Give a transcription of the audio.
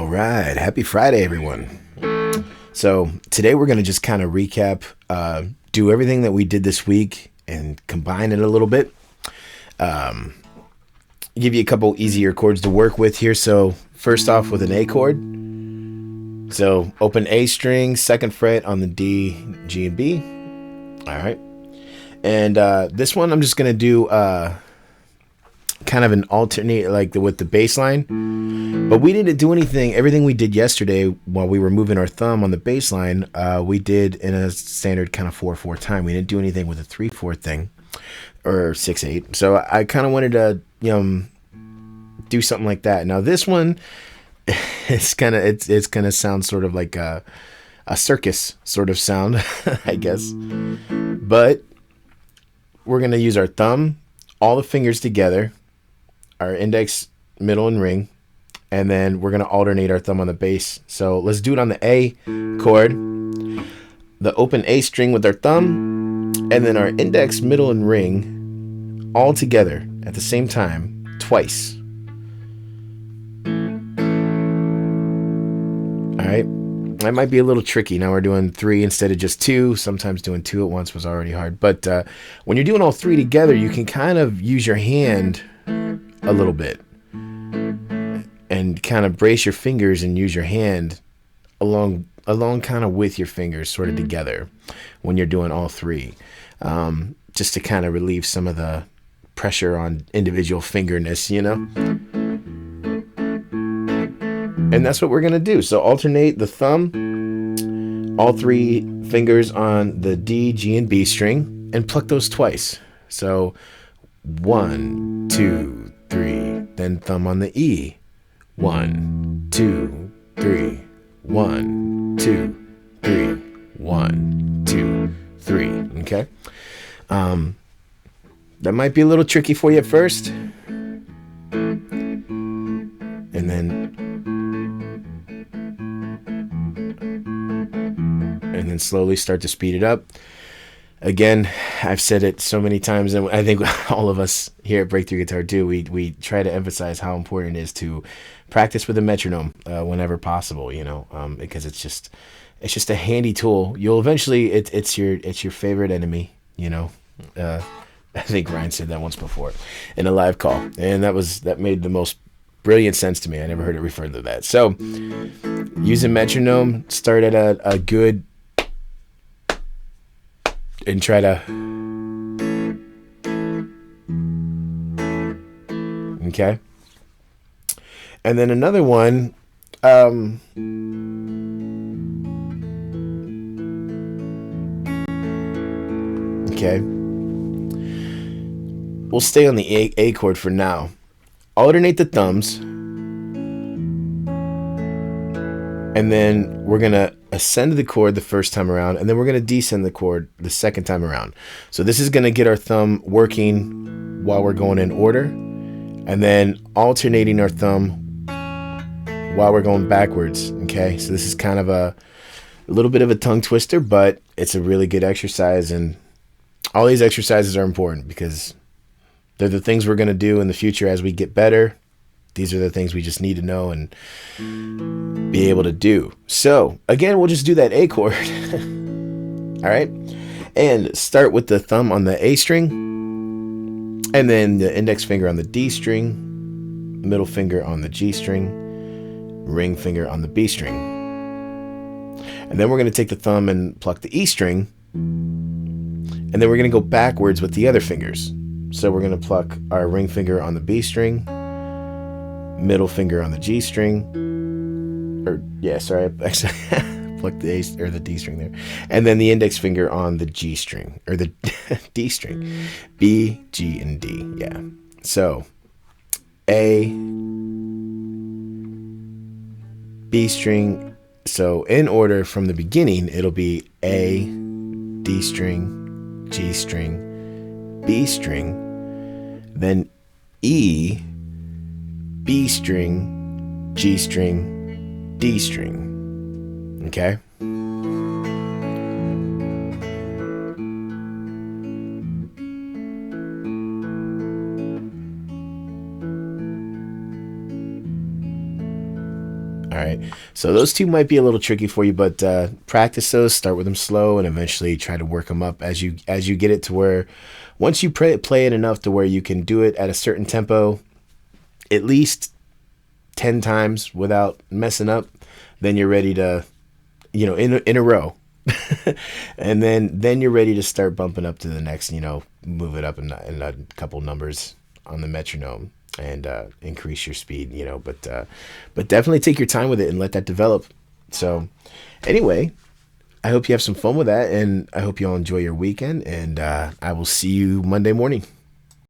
All right. Happy Friday, everyone. So, today we're going to just kind of recap, do everything that we did this week and combine it a little bit. Give you a couple easier chords to work with here. So, first off, with an A chord. So, open A string, second fret on the D, G, and B. All right. And this one I'm just going to do kind of an alternate, like with the bass line. But we didn't do anything. Everything we did yesterday while we were moving our thumb on the bass line, we did in a standard kind of 4/4 time. We didn't do anything with a 3/4 thing or 6/8. So I kind of wanted to, do something like that. Now this one, it's gonna sound sort of like a circus sort of sound, I guess. But we're gonna use our thumb, all the fingers together, our index, middle, and ring, and then we're going to alternate our thumb on the bass. So let's do it on the A chord, the open A string with our thumb, and then our index, middle, and ring all together at the same time, twice. All right. That might be a little tricky. Now we're doing 3 instead of just 2. Sometimes doing 2 at once was already hard. But when you're doing all 3 together, you can kind of use your hand a little bit and kind of brace your fingers and use your hand along kind of with your fingers sort of together when you're doing all 3, just to kind of relieve some of the pressure on individual fingerness, And that's what we're going to do. So alternate the thumb, all 3 fingers on the D, G, and B string, and pluck those twice. So 1, 2, 3. Then thumb on the E. 1, 2, 3. 1, 2, 3. 1, 2, 3. Okay? That might be a little tricky for you at first. And then slowly start to speed it up. Again, I've said it so many times, and I think all of us here at Breakthrough Guitar do. We try to emphasize how important it is to practice with a metronome whenever possible. Because it's just a handy tool. You'll eventually it's your favorite enemy. I think Ryan said that once before in a live call, and that made the most brilliant sense to me. I never heard it referred to that. So, use a metronome. Start at a good. And try to, okay. And then another one, okay. We'll stay on the A chord for now. Alternate the thumbs. And then we're going to ascend the chord the first time around, and then we're going to descend the chord the second time around. So this is going to get our thumb working while we're going in order, and then alternating our thumb while we're going backwards, okay? So this is kind of a little bit of a tongue twister, but it's a really good exercise, and all these exercises are important because they're the things we're going to do in the future as we get better. These are the things we just need to know and be able to do. So, again, we'll just do that A chord. All right? And start with the thumb on the A string, and then the index finger on the D string, middle finger on the G string, ring finger on the B string. And then we're going to take the thumb and pluck the E string, and then we're going to go backwards with the other fingers. So we're going to pluck our ring finger on the B string, middle finger on the G string, actually pluck the A or the D string there, and then the index finger on the G string or the D string, B, G, and D. Yeah. So A, B string. So in order from the beginning, it'll be A, D string, G string, B string, then E, B string, G string, D string. Okay? All right. So those two might be a little tricky for you, but practice those. Start with them slow, and eventually try to work them up as you get it to where once you play it enough to where you can do it at a certain tempo, at least 10 times without messing up, then you're ready to, in a row. And then you're ready to start bumping up to the next, move it up in a couple numbers on the metronome and increase your speed, but definitely take your time with it and let that develop. So anyway, I hope you have some fun with that, and I hope you all enjoy your weekend, and I will see you Monday morning.